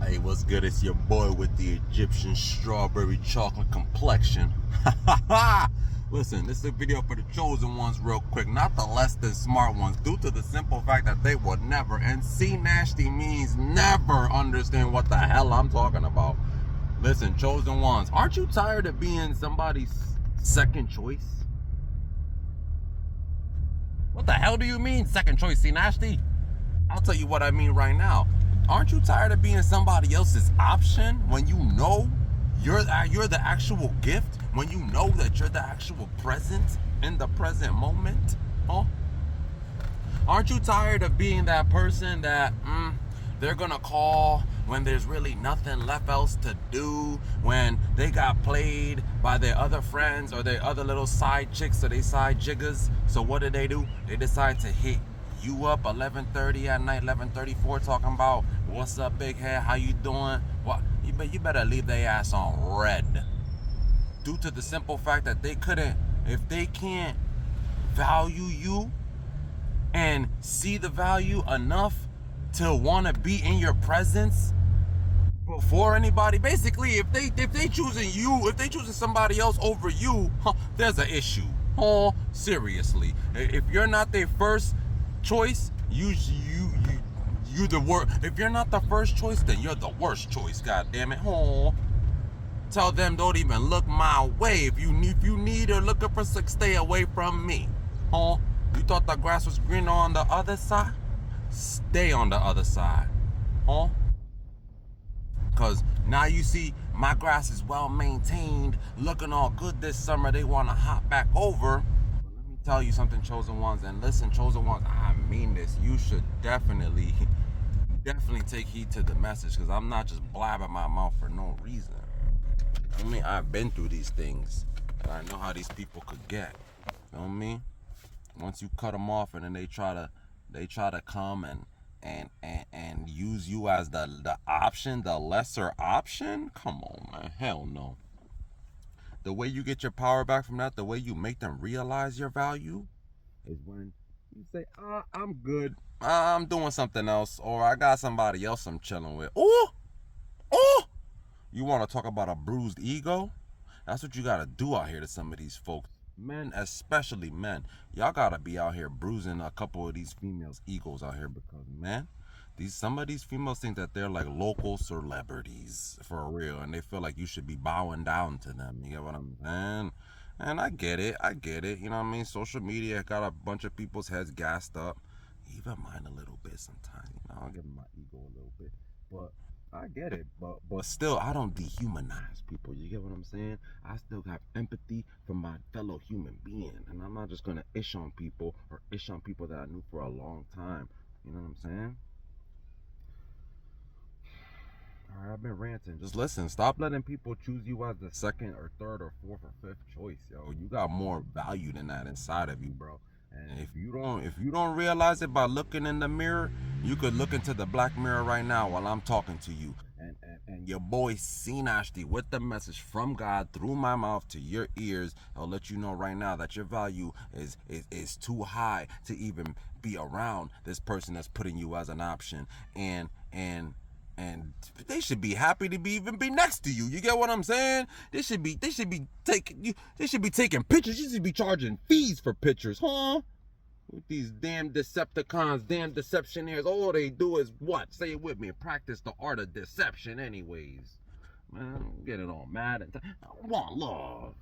Hey, what's good? It's your boy with the Egyptian strawberry chocolate complexion. Listen, this is a video for the chosen ones real quick, not the less than smart ones, due to the simple fact that they would never, and see nasty means never understand what the hell I'm talking about. Listen, chosen ones, aren't you tired of being somebody's second choice? What the hell do you mean second choice, see nasty? I'll tell you what I mean right now. Aren't you tired of being somebody else's option when you know you're the actual gift? When you know that you're the actual present in the present moment? Huh? Aren't you tired of being that person that they're gonna call when there's really nothing left else to do, when they got played by their other friends or their other little side chicks or they side jiggers? So what do? They decide to hit you up 11:30 at night, 11:34, talking about what's up, big head, how you doing? What? You better leave their ass on red, due to the simple fact that if they can't value you and see the value enough to want to be in your presence before anybody. Basically, if they choosing somebody else over you, there's an issue. Seriously, if you're not their first choice, you the worst. If you're not the first choice, then you're the worst choice. God damn it. Tell them don't even look my way. If you need or looking for sex, stay away from me. You thought the grass was greener on the other side? Stay on the other side. Cause now you see my grass is well maintained, looking all good this summer. They want to hop back over. Let me tell you something, chosen ones, and listen, chosen ones, I mean this. You should definitely take heed to the message, because I'm not just blabbing my mouth for no reason. I mean, I've been through these things, and I know how these people could get. Feel me? Once you cut them off, and then they try to come and use you as the option, the lesser option. Come on, man. Hell no. The way you get your power back from that, the way you make them realize your value, is when you say, I'm good. I'm doing something else, or I got somebody else I'm chilling with. Oh! You want to talk about a bruised ego? That's what you got to do out here to some of these folks. Men, especially men. Y'all got to be out here bruising a couple of these females' egos out here, because, man, some of these females think that they're like local celebrities for real, and they feel like you should be bowing down to them. You get what I'm saying? And I get it. You know what I mean? Social media got a bunch of people's heads gassed up. Even mine a little bit sometimes. You know, I'll give my ego a little bit. But I get it. But still, I don't dehumanize people. You get what I'm saying? I still have empathy for my fellow human being. And I'm not just going to ish on people, or ish on people that I knew for a long time. You know what I'm saying? Alright, I've been ranting. Just listen. Stop letting people choose you as the second or third or fourth or fifth choice, yo. You got more value than that inside of you, bro. And if you don't realize it by looking in the mirror, you could look into the black mirror right now while I'm talking to you. And your boy C Nasty, with the message from God through my mouth to your ears, I'll let you know right now that your value is too high to even be around this person that's putting you as an option. And they should be happy to even be next to you. You get what I'm saying? They should be taking pictures. You should be charging fees for pictures, With these damn Decepticons, damn deceptionaires, all they do is what? Say it with me. Practice the art of deception anyways. Man, I'm getting all mad. I want love.